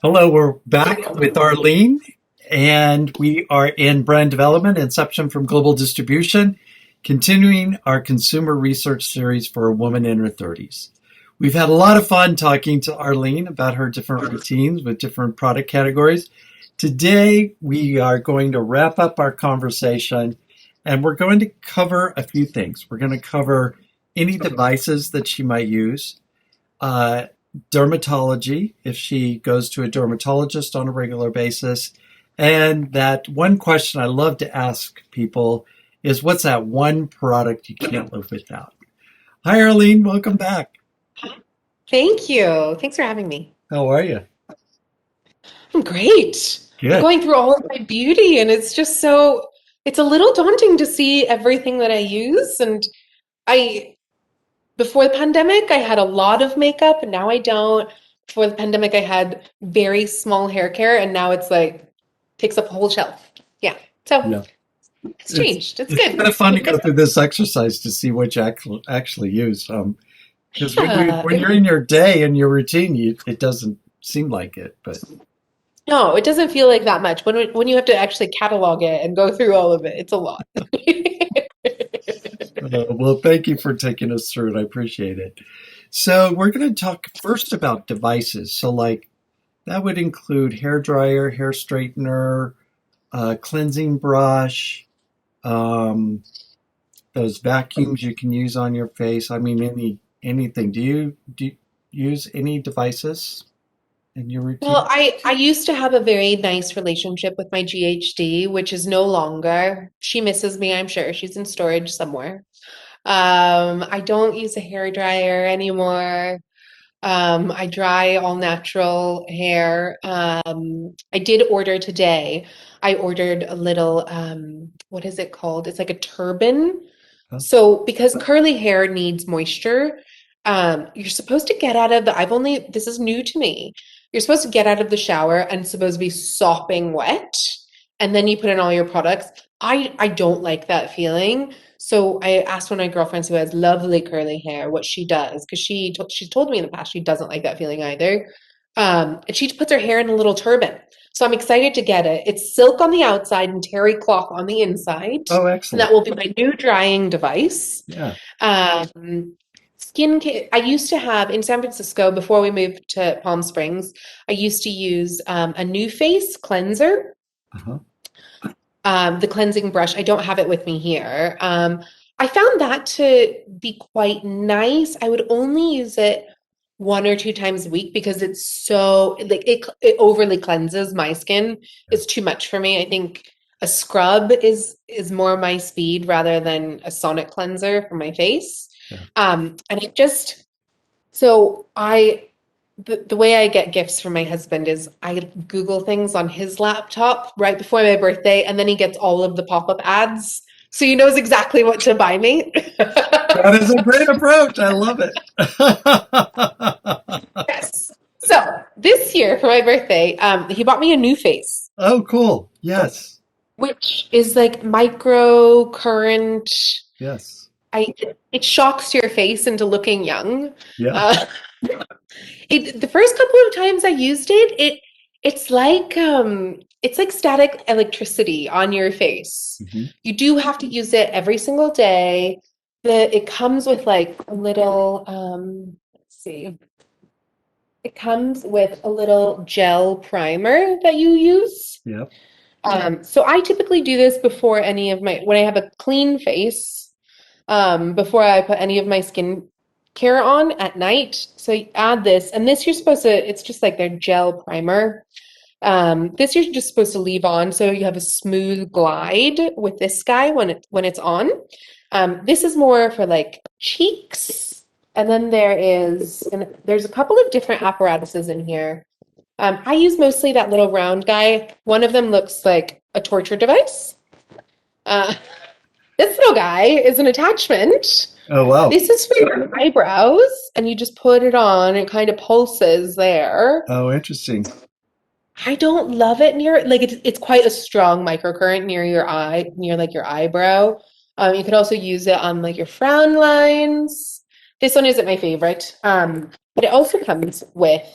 Hello, we're back with Arlene, and we are in brand development, inception from global distribution, continuing our consumer research series for a woman in her 30s. We've had a lot of fun talking to Arlene about her different routines with different product categories. Today, we are going to wrap up our conversation and we're going to cover a few things. We're going to cover any devices that she might use, uh, dermatology, if she goes to a dermatologist on a regular basis. And that one question I love to ask people is what's that one product you can't live without? Hi, Arlene. Welcome back. Thank you. Thanks for having me. How are you? I'm great. I'm Good. going through all of my beauty, and it's a little daunting to see everything that I use. And I, before the pandemic, I had a lot of makeup, and now I don't. Before the pandemic, I had very small hair care, and now it's like takes up a whole shelf. Yeah. So Yeah. it's It's changed. It's it's kind good. of fun to go through this exercise to see what you actually use. Because Yeah. when you're in your day and your routine, it doesn't seem like it. But No, it doesn't feel like that much. When you have to actually catalog it and go through all of it, it's a lot. well, thank you for taking us through it. I appreciate it. So we're going to talk first about devices. So like that would include hair dryer, hair straightener, cleansing brush, um, those vacuums you can use on your face. I mean, anything. Do you use any devices in your Well, routine? I used to have a very nice relationship with my GHD, which is no longer. She misses me, I'm sure. She's in storage somewhere. I don't use a hair dryer anymore. I dry all natural hair. I did order today. I ordered a little, what is it called? It's like a turban. Huh? So because curly hair needs moisture, you're supposed to get out of this is new to me. You're supposed to get out of the shower and it's supposed to be sopping wet, and then you put in all your products. I don't like that feeling. So I asked one of my girlfriends who has lovely curly hair what she does, because she's told me in the past she doesn't like that feeling either. And she puts her hair in a little turban. So I'm excited to get it. It's silk on the outside and terry cloth on the inside, Oh, and excellent. that will be my new drying device. Yeah. Um, Skincare. I used to have in San Francisco before we moved to Palm Springs. I used to use a new face cleanser, Uh-huh. the cleansing brush. I don't have it with me here. I found that to be quite nice. I would only use it one or two times a week because it's so like it overly cleanses my skin. Yeah. It's too much for me. I think a scrub is more my speed rather than a sonic cleanser for my face. Yeah. And it just so I the way I get gifts from my husband is I Google things on his laptop right before my birthday, and then he gets all of the pop-up ads. So he knows exactly what to buy me. That is a great approach. I love it. Yes. So this year for my birthday, he bought me a new face, Oh, cool. Yes. which is like micro current. Yes. I It shocks your face into looking young. Yeah. Uh, the first couple of times I used it's like static electricity on your face. Hmm. You do have to use it every single day. It comes with like a little let's see. It comes with a little gel primer that you use. Yep. So I typically do this before any of my when I have a clean face, before I put any of my skin care on at night. So you add this, and this you're supposed to, it's just like their gel primer. This you're just supposed to leave on so you have a smooth glide with this guy when it's on. This is more for like cheeks, and then there's a couple of different apparatuses in here. I use mostly that little round guy. One of them looks like a torture device. Uh, this little guy is an attachment. Oh, wow. This is for your eyebrows, and you just put it on. It kind of pulses there. Oh, interesting. I don't love it near like it's quite a strong microcurrent near your eye, near like your eyebrow. You could also use it on like your frown lines. This one isn't my favorite. But it also comes with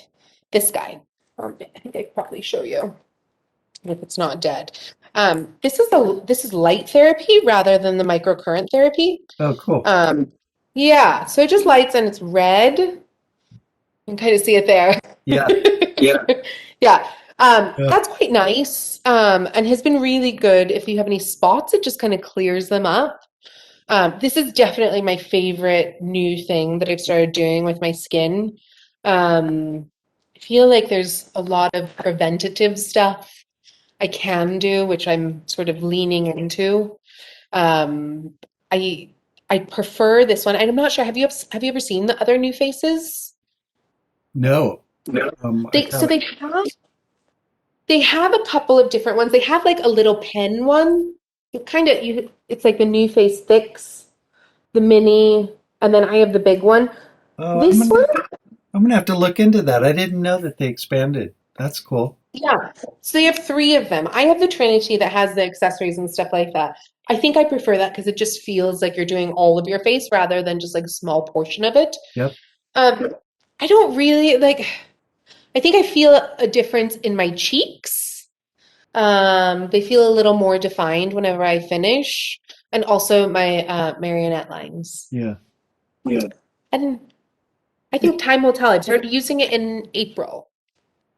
this guy. I think I could probably show you if it's not dead. This is light therapy rather than the microcurrent therapy. Oh, cool. Um, yeah, so it just lights and it's red. You can kind of see it there. Yeah. Yeah. Yeah. Yeah. That's quite nice. And has been really good. If you have any spots, it just kind of clears them up. This is definitely my favorite new thing that I've started doing with my skin. I feel like there's a lot of preventative stuff I can do, which I'm sort of leaning into. Um, I I prefer this one. And I'm not sure. Have you ever seen the other new faces? No, I They so haven't. they have a couple of different ones. They have like a little pen one. It's like the new face fix, the mini, and then I have the big one. Oh, This one, I'm gonna have to look into that. I didn't know that they expanded. That's cool. yeah. So they have three of them. I have the Trinity that has the accessories and stuff like that. I think I prefer that because it just feels like you're doing all of your face rather than just like a small portion of it. Yep. Um, I don't really like, I think I feel a difference in my cheeks. They feel a little more defined whenever I finish, and also my marionette lines. Yeah. And I think time will tell. I started using it in April.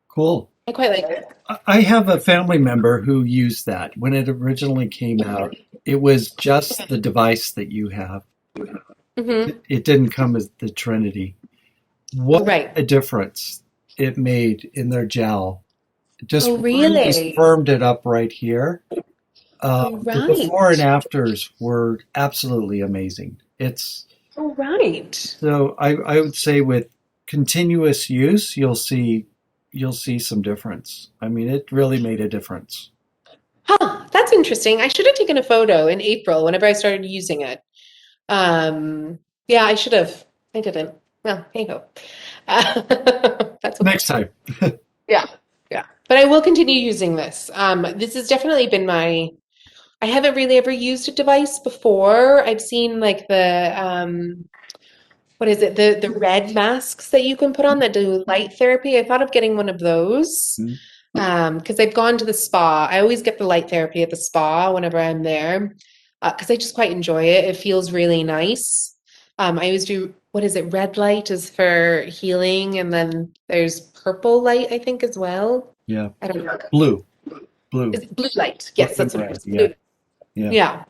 Cool. I quite like it. I have a family member who used that when it originally came out. It was just the device that you have. Hmm. It didn't come as the Trinity. What Right. a difference it made in their gel. It just Oh, really really? firmed it up right here. Oh, The before and right. afters were absolutely amazing. It's Oh, right. so I would say with continuous use, you'll see some difference. I mean, it really made a difference. Huh, that's interesting. I should have taken a photo in April whenever I started using it. Yeah, I should have. I didn't. Well, hey ho. Uh, that's okay. Next time. Yeah, yeah. But I will continue using this. This has definitely been I haven't really ever used a device before. I've seen like what is it? The red masks that you can put on that do light therapy. I thought of getting one of those. Mm, Because I've gone to the spa. I always get the light therapy at the spa whenever I'm there, because I just quite enjoy it. It feels really nice. I always do, what is it? Red light is for healing, and then there's purple light, I think, as well. yeah. I don't know. Blue. Is Blue. it blue light? Blue Yes, and that's what it red. is. Yeah. Blue. Yeah. Yeah,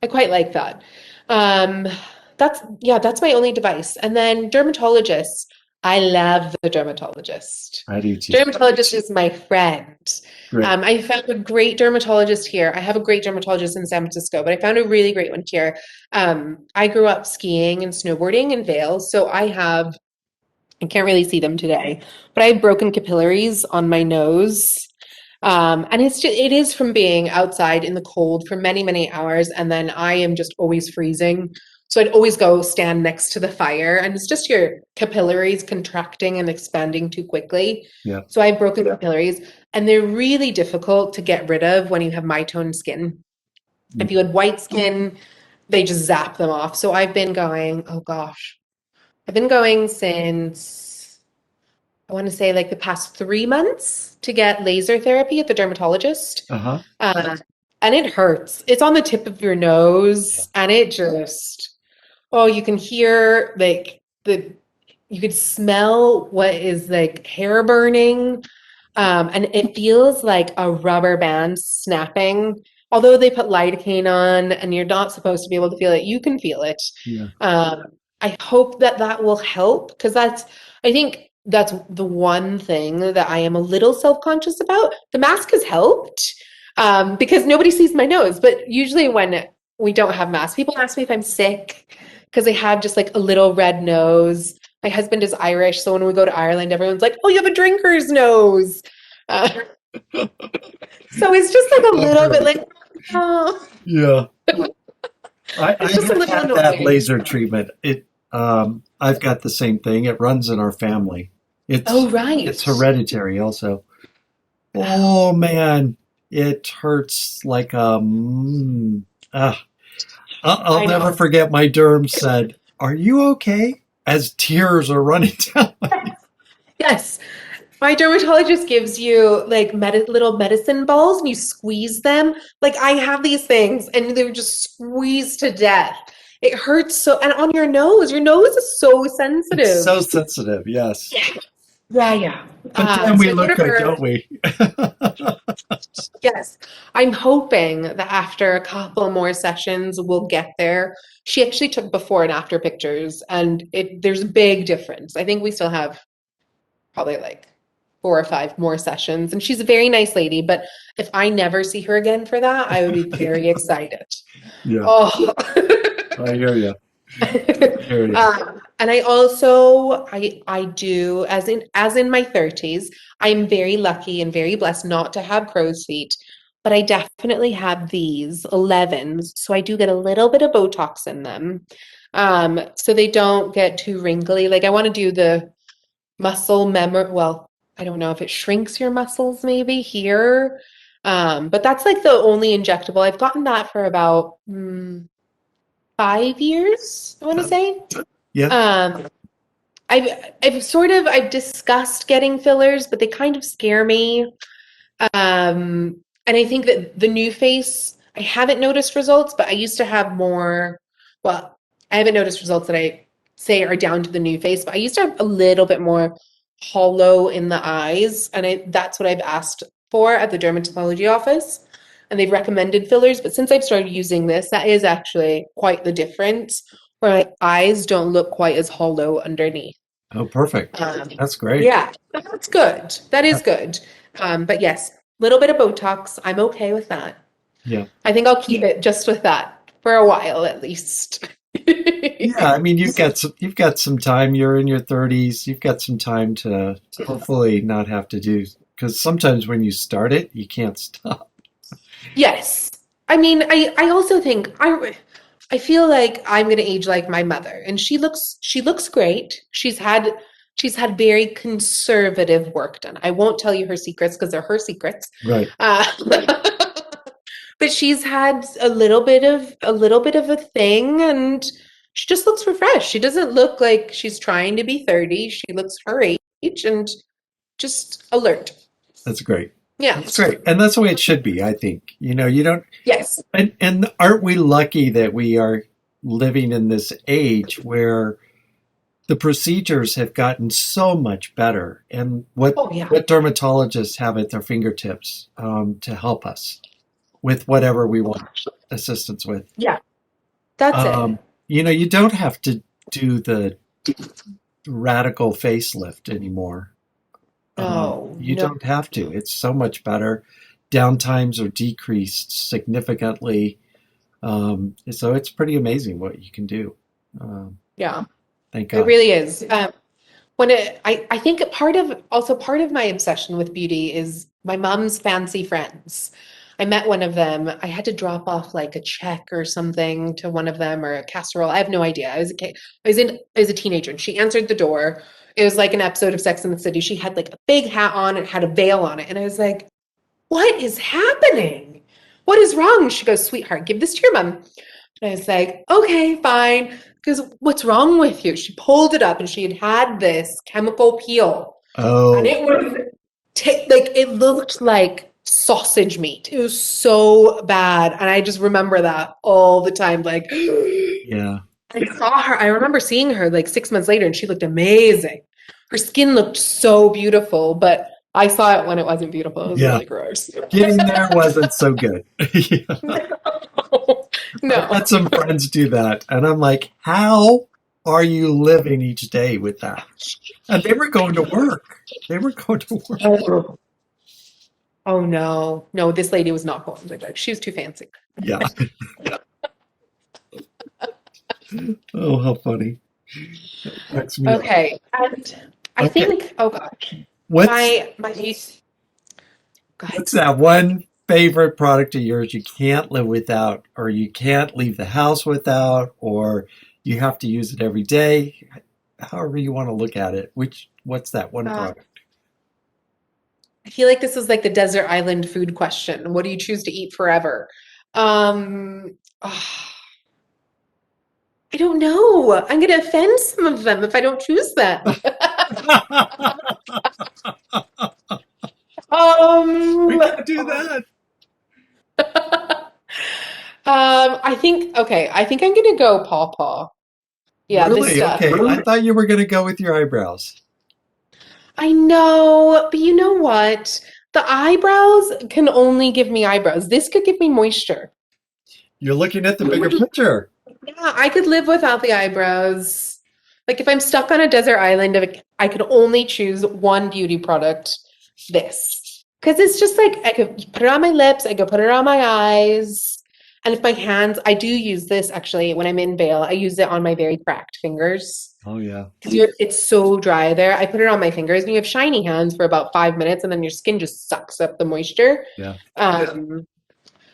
I quite like that. Um, that's my only device. And then dermatologist. I love the dermatologist. I do too. Dermatologist is my friend. Great. I found a great dermatologist here. I have a great dermatologist in San Francisco, but I found a really great one here. I grew up skiing and snowboarding in Vail, so I can't really see them today, but I have broken capillaries on my nose. And it is from being outside in the cold for many, many hours, and then I am just always freezing. So I'd always go stand next to the fire, and it's just your capillaries contracting and expanding too quickly. Yeah. So I have broken capillaries, and they're really difficult to get rid of when you have my tone skin. If you had white skin, they just zap them off. So I've been going, oh gosh, I've been going since I want to say like the past 3 months to get laser therapy at the dermatologist. Uh-huh. Uh, and it hurts. It's on the tip of your nose, and it just, oh, you can hear like you could smell what is like hair burning. And it feels like a rubber band snapping. Although they put lidocaine on and you're not supposed to be able to feel it, you can feel it. Yeah. Um, I hope that that will help because I think that's the one thing that I am a little self-conscious about. The mask has helped because nobody sees my nose, but usually when we don't have masks, people ask me if I'm sick because they have just like a little red nose. My husband is Irish, so when we go to Ireland, everyone's like, "Oh, you have a drinker's nose." Uh, so it's just like a Oh, little bit really? like, oh, Yeah. I it's just a have little had that annoying. laser treatment. I've got the same thing. It runs in our family. Oh, It's right. hereditary also. Oh, Oh man, it hurts like ah. I'll I never know. forget my derm said, "Are you okay?" As tears are running down. Yes. My dermatologist gives you like little medicine balls and you squeeze them. Like I have these things and they're just squeezed to death. It hurts so, and on your nose is so It's sensitive. so sensitive, yes. Yeah, yeah, yeah. But damn, So we I go look to good, her. don't we? Yes, I'm hoping that after a couple more sessions, we'll get there. She actually took before and after pictures, and there's a big difference. I think we still have probably like 4 or 5 more sessions. And she's a very nice lady, but if I never see her again for that, I would be very excited. Yeah, Oh. I hear you. I hear you. And I also I do as in my 30's, I'm very lucky and very blessed not to have crow's feet, but I definitely have these 11s, so I do get a little bit of Botox in them. So they don't get too wrinkly. Like I want to do the muscle memory. Well, I don't know if it shrinks your muscles maybe here. But that's like the only injectable. I've gotten that for about 5 years, I want to say. Yeah. Um, I've discussed getting fillers, but they kind of scare me. And I think that the new face, I haven't noticed results, but I used to have more, well, I haven't noticed results that I say are down to the new face, but I used to have a little bit more hollow in the eyes, and that's what I've asked for at the dermatology office. And they've recommended fillers, but since I've started using this, that is actually quite the difference, where my eyes don't look quite as hollow underneath. Oh, perfect. Um, That's great. yeah, that's good. That is good. But yes, little bit of Botox. I'm okay with that. Yeah. I think I'll keep it just with that for a while at least. Yeah, I mean, you've got some time. You're in your 30s. You've got some time to hopefully not have to do because sometimes when you start it, you can't stop. Yes. I mean, I also think I feel like I'm gonna age like my mother, and she looks great. She's had very conservative work done. I won't tell you her secrets because they're her secrets. Right. Uh, but she's had a little bit of a thing, and she just looks refreshed. She doesn't look like she's trying to be 30. She looks her age and just alert. That's great. Yeah. That's great. And that's the way it should be, I think. You don't Yes. and aren't we lucky that we are living in this age where the procedures have gotten so much better and what Oh yeah. what dermatologists have at their fingertips to help us with whatever we want assistance with. Yeah. That's it. Um, you don't have to do the radical facelift anymore. No, You no. don't have to. It's so much better. Downtimes are decreased significantly. So it's pretty amazing what you can do. Um, Yeah, thank it God. really is. I think part of my obsession with beauty is my mom's fancy friends. I met one of them. I had to drop off like a check or something to one of them or a casserole. I have no idea. I was a teenager and she answered the door. It was like an episode of Sex and the City. She had like a big hat on and had a veil on it. And I was like, what is happening? What is wrong? She goes, sweetheart, give this to your mom. And I was like, okay, fine. Because what's wrong with you? She pulled it up and she had this chemical peel. And Oh, it was like it looked like sausage meat. It was so bad. And I just remember that all the time. Like yeah, I remember seeing her like 6 months later and she looked amazing. Her skin looked so beautiful, but I saw it when it wasn't beautiful. It was yeah. really gross. Getting there wasn't so good. Yeah. No. I've No. had some friends do that, and I'm like, how are you living each day with that? And they were going to work. They were going to work. Oh, oh no. No, this lady was not going to like she was too fancy. Yeah. Oh, how funny. Cracks me up. Okay. And I Okay. think, oh gosh, What's my niece, go ahead. what's that one favorite product of yours you can't live without, or you can't leave the house without, or you have to use it every day? However you want to look at it. What's that one Uh, product? I feel like this is like the desert island food question. What do you choose to eat forever? Ah, I don't know. I'm going to offend some of them if I don't choose them. Okay, I think I'm gonna go pawpaw. Yeah, this Really? stuff. Okay. I thought you were going to go with your eyebrows. I know, but you know what? The eyebrows can only give me eyebrows. This could give me moisture. You're looking at the bigger picture. Yeah, I could live without the eyebrows. Like if I'm stuck on a desert island, if I could only choose one beauty product, this. Because it's just like I could put it on my lips, I could put it on my eyes. And if my hands, I do use this actually when I'm in bail. I use it on my very cracked fingers. Oh, yeah. Because it's so dry there. I put it on my fingers and you have shiny hands for about 5 minutes and then your skin just sucks up the moisture. Yeah. Um,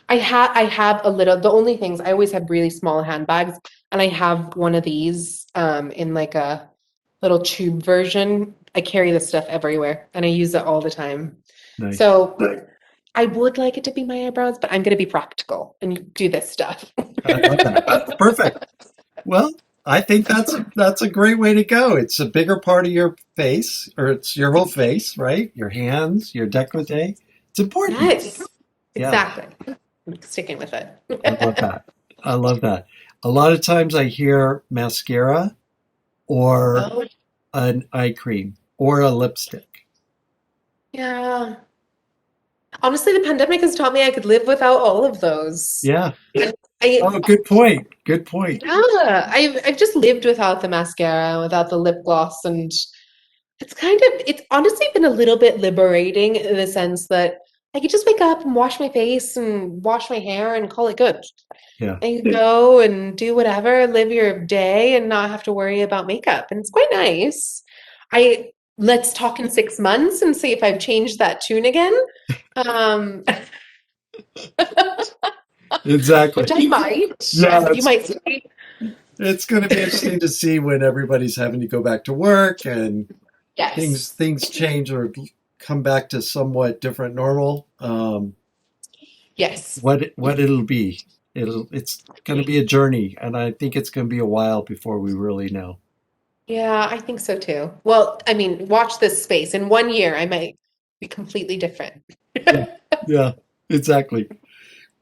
I have a little, the only things I always have really small handbags and I have one of these in like a little tube version. I carry this stuff everywhere and I use it all the time. Nice. So I would like it to be my eyebrows, but I'm going to be practical and do this stuff. I love that. Perfect. Well, I think that's a great way to go. It's a bigger part of your face, or it's your whole face, right? Your hands, your décolleté. It's important. Yes, Yeah, exactly. I'm sticking with I love it. that. I love that. A lot of times I hear mascara or Oh, an eye cream or a lipstick. yeah. Honestly, the pandemic has taught me I could live without all of those. Yeah. I Oh, good point. Good point. Yeah, I've just lived without the mascara, without the lip gloss, and it's honestly been a little bit liberating in the sense that I could just wake up and wash my face and wash my hair and call it good. Yeah. And you go and do whatever, live your day and not have to worry about makeup. And it's quite nice. I Let's talk in 6 months and see if I've changed that tune again. Um, which Exactly. I might. Yeah, You might say, it's going to be interesting to see when everybody's having to go back to work and things yes. things change or come back to somewhat different normal. Yes. What it'll be. It's going to be a journey, and I think it's going to be a while before we really know. Yeah, I think so too. Well, I mean, watch this space. In 1 year, I might be completely different. Yeah, yeah, exactly.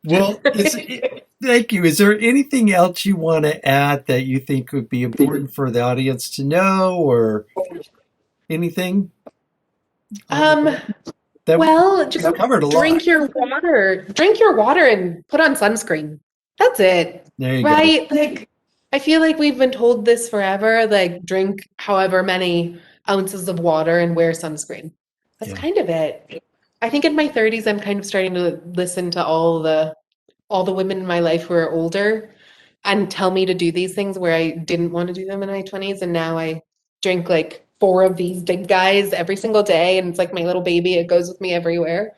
Well, thank you. Is there anything else you want to add that you think would be important for the audience to know, or anything Um, that well, we've just covered a lot? drink your water and put on sunscreen. That's it, There you go. right? Like, I feel like we've been told this forever, like drink however many ounces of water and wear sunscreen. That's Yeah, kind of it. I think in my 30s, I'm kind of starting to listen to all the women in my life who are older and tell me to do these things where I didn't want to do them in my 20s. And now I drink like four of these big guys every single day. And it's like my little baby. It goes with me everywhere,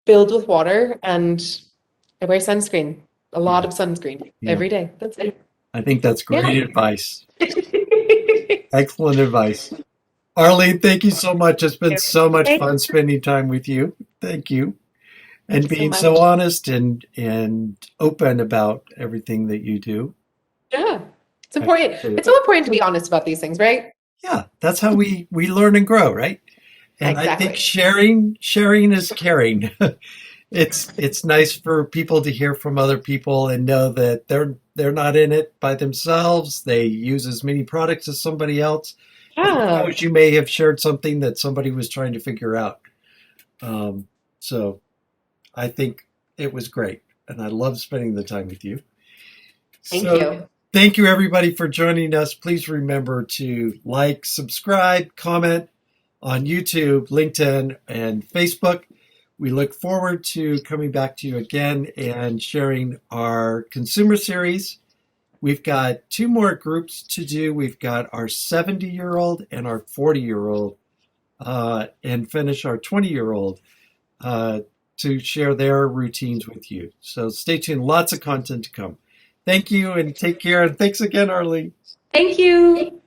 filled with water. And I wear sunscreen, a lot yeah, of sunscreen yeah. every day. That's it. I think that's Yeah. great advice. Excellent advice. Arlene, thank you so much. It's been so much Thank fun spending time with you. Thank you. thank And you so being so much. honest and open about everything that you do. Yeah. It's I important. appreciate It's it. so important to be honest about these things, right? Yeah, that's how we learn and grow, right? And I think Exactly. sharing is caring. It's nice for people to hear from other people and know that they're not in it by themselves. They use as many products as somebody else. And who Yeah. knows, you may have shared something that somebody was trying to figure out. So I think it was great, and I love spending the time with you. Thank So you. thank you everybody for joining us. Please remember to like, subscribe, comment on YouTube, LinkedIn, and Facebook. We look forward to coming back to you again and sharing our consumer series. We've got two more groups to do. We've got our 70-year-old and our 40-year-old, and finish our 20-year-old to share their routines with you. So stay tuned. Lots of content to come. Thank you and take care. And thanks again, Arlene. Thank you.